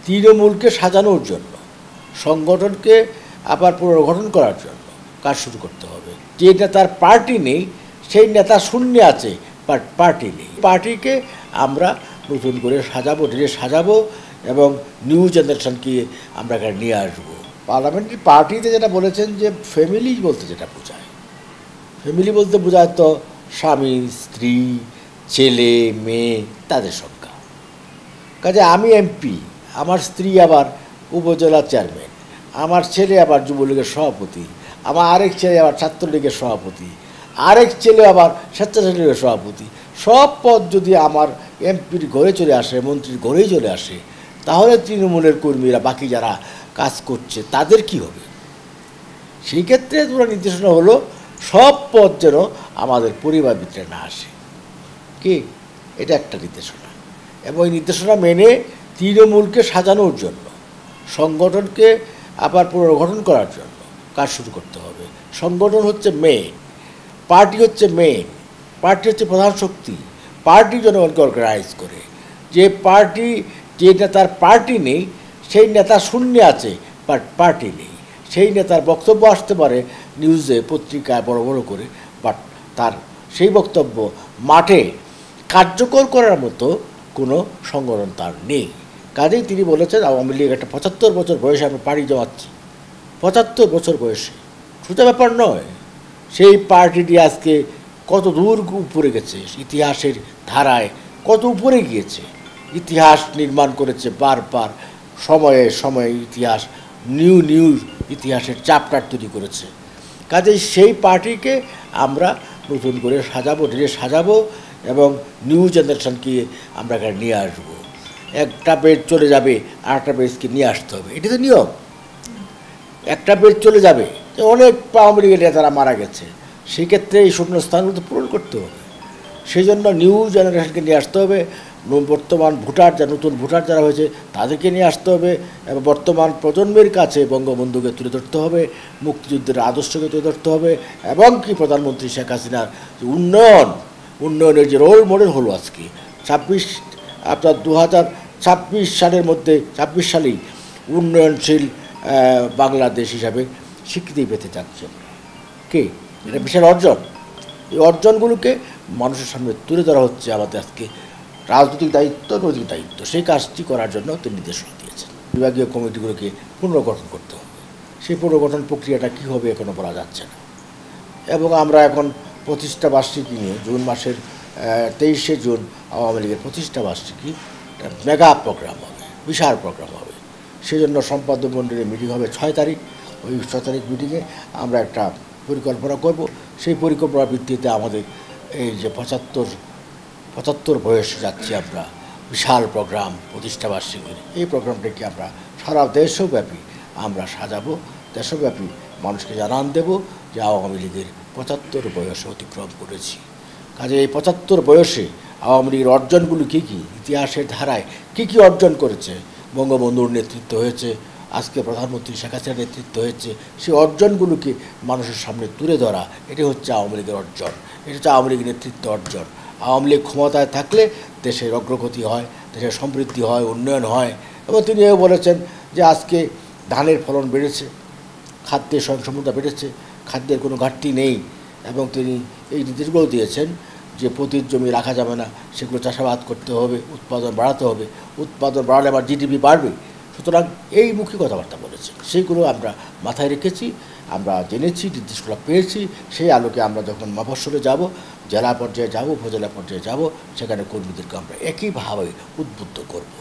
তৃণমূলকে সাজানোর জন্য, সংগঠনকে আবার পুনর্গঠন করার জন্য কাজ শুরু করতে হবে। যে নেতার পার্টি নেই সেই নেতা শূন্য আছে, পার্টি নেই। পার্টিকে আমরা নতুন করে সাজাবো এবং নিউ জেনারেশনকে আমরা এখানে নিয়ে আসবো। পার্লামেন্টারি পার্টিতে যেটা বলেছেন যে ফ্যামিলি বলতে যেটা বোঝায়, ফ্যামিলি বলতে বোঝায় তো স্বামী, স্ত্রী, ছেলে, মেয়ে, তাদের সংখ্যা। কাজে আমি এমপি, আমার স্ত্রী আবার উপজেলা চেয়ারম্যান, আমার ছেলে আবার যুবলীগের সভাপতি, আমার আরেক ছেলে আবার ছাত্রলীগের সভাপতি, আরেক ছেলে আবার স্বেচ্ছাসেবকের সভাপতি। সব পদ যদি আমার এমপির ঘরে চলে আসে, মন্ত্রীর ঘরেই চলে আসে, তাহলে তৃণমূলের কর্মীরা বাকি যারা কাজ করছে তাদের কি হবে? সেই ক্ষেত্রে তোমরা নির্দেশনা হলো সব পদ যেন আমাদের পরিবার ভিতরে না আসে। কি এটা একটা নির্দেশনা, এবং এই নির্দেশনা মেনে তৃণমূলকে সাজানোর জন্য, সংগঠনকে আবার পুনর্গঠন করার জন্য কাজ শুরু করতে হবে। সংগঠন হচ্ছে মেইন, পার্টি হচ্ছে মেইন, পার্টি হচ্ছে প্রধান শক্তি। পার্টি জনগণকে অর্গানাইজ করে। যে পার্টি, যে নেতার পার্টি নেই সেই নেতা শূন্য আছে, পার্টি নেই। সেই নেতার বক্তব্য আসতে পারে নিউজে, পত্রিকায় বড় বড় করে, বাট তার সেই বক্তব্য মাঠে কার্যকর করার মতো কোনো সংগঠন তার নেই। কাজেই তিনি বলেছেন আওয়ামী লীগ একটা ৭৫ বছর বয়সে আমরা পাড়ি জমাচ্ছি। ৭৫ বছর বয়সে সোজা ব্যাপার নয়। সেই পার্টিটি আজকে কত দূর উপরে গেছে, ইতিহাসের ধারায় কত উপরে গিয়েছে, ইতিহাস নির্মাণ করেছে বারবার, সময়ে সময়ে ইতিহাস নিউ ইতিহাসের চ্যাপ্টার তৈরি করেছে। কাজেই সেই পার্টিকে আমরা নতুন করে সাজাবো এবং নিউ জেনারেশনকে আমরা এখানে নিয়ে আসবো। একটা বেড চলে যাবে, আর একটা বেডকে নিয়ে আসতে হবে, এটি তো নিয়ম। একটা বেড চলে যাবে, অনেক আওয়ামী লীগের নেতারা মারা গেছে, সেক্ষেত্রে এই শূন্যস্থানগুলো পূরণ করতে হবে। সেই জন্য নিউ জেনারেশনকে নিয়ে আসতে হবে। বর্তমান নতুন ভোটার যারা হয়েছে তাদেরকে নিয়ে আসতে হবে, এবং বর্তমান প্রজন্মের কাছে বঙ্গবন্ধুকে তুলে ধরতে হবে, মুক্তিযুদ্ধের আদর্শকে তুলে ধরতে হবে, এবং কি প্রধানমন্ত্রী শেখ হাসিনার যে উন্নয়নের যে রোল মডেল হলো আজকে 2026 সালের মধ্যে, 26 সালেই উন্নয়নশীল বাংলাদেশ হিসাবে স্বীকৃতি পেতে যাচ্ছেন। কে এটা বিশাল অর্জন। এই অর্জনগুলোকে মানুষের সামনে তুলে ধরা হচ্ছে আমাদের আজকে রাজনৈতিক দায়িত্ব, নৈতিক দায়িত্ব। সেই কাজটি করার জন্য তিনি নির্দেশনা দিয়েছেন। বিভাগীয় কমিটিগুলোকে পুনর্গঠন করতে হবে। সেই পুনর্গঠন প্রক্রিয়াটা কী হবে এখনও বলা যাচ্ছে না। এবং আমরা এখন প্রতিষ্ঠা বার্ষিকী নিয়ে জুন মাসের 23শে জুন আওয়ামী লীগের প্রতিষ্ঠা বার্ষিকী মেগা প্রোগ্রাম হবে, বিশাল প্রোগ্রাম হবে। সেই জন্য সম্পাদক মণ্ডলীর মিটিং হবে 6 তারিখ। ওই 6 তারিখ মিটিংয়ে আমরা একটা পরিকল্পনা করব। সেই পরিকল্পনার ভিত্তিতে আমাদের এই যে 75 বয়সে যাচ্ছি আমরা, বিশাল প্রোগ্রাম প্রতিষ্ঠাবার্ষিকীর, এই প্রোগ্রামটাকে আমরা সারা দেশব্যাপী আমরা সাজাবো। দেশব্যাপী মানুষকে জানান দেব যে আওয়ামী লীগের 75 বয়সে অতিক্রম করেছি। কাজে এই 75 বয়সে আওয়ামী লীগের অর্জনগুলো কী কী, ইতিহাসের ধারায় কী কী অর্জন করেছে, বঙ্গবন্ধুর নেতৃত্ব হয়েছে, আজকে প্রধানমন্ত্রী শেখ হাসিনার নেতৃত্ব হয়েছে, সেই অর্জনগুলোকে মানুষের সামনে তুলে ধরা, এটি হচ্ছে আওয়ামী লীগের অর্জন, এটি হচ্ছে আওয়ামী লীগের নেতৃত্ব অর্জন। আওয়ামী লীগ ক্ষমতায় থাকলে দেশের অগ্রগতি হয়, দেশের সমৃদ্ধি হয়, উন্নয়ন হয়। এবং তিনি এও বলেছেন যে আজকে ধানের ফলন বেড়েছে, খাদ্যের স্বয়ংসম্পূর্ণতা বেড়েছে, খাদ্যের কোনো ঘাটতি নেই। এবং তিনি এই নির্দেশগুলো দিয়েছেন যে পতিত জমি রাখা যাবে না, সেগুলো চাষাবাদ করতে হবে, উৎপাদন বাড়াতে হবে, উৎপাদন বাড়ালে আবার জিডিপি বাড়বে। সুতরাং এই মুখী কথাবার্তা বলেছেন, সেইগুলো আমরা মাথায় রেখেছি, আমরা জেনেছি, নির্দেশগুলো পেয়েছি। সেই আলোকে আমরা যখন মফস্বলে যাব, জেলা পর্যায়ে যাব, উপজেলা পর্যায়ে যাব, সেখানে কর্মীদেরকে আমরা একইভাবে উদ্বুদ্ধ করব।